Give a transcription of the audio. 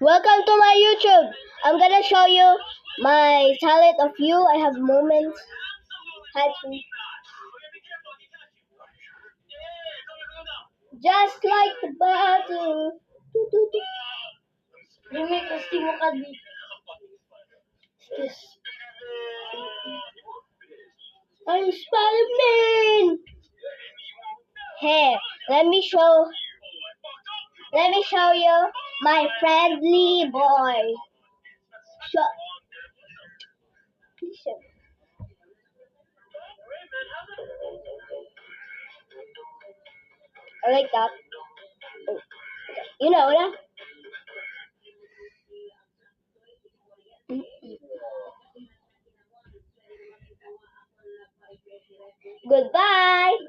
Welcome to my YouTube. I'm gonna show you my talent of you. I have moments. Just like the bottle. Rumi, kasi mo ka dito. I'm Spider-Man. Hey, let me show you my friendly boy. I like that. You know that? Goodbye.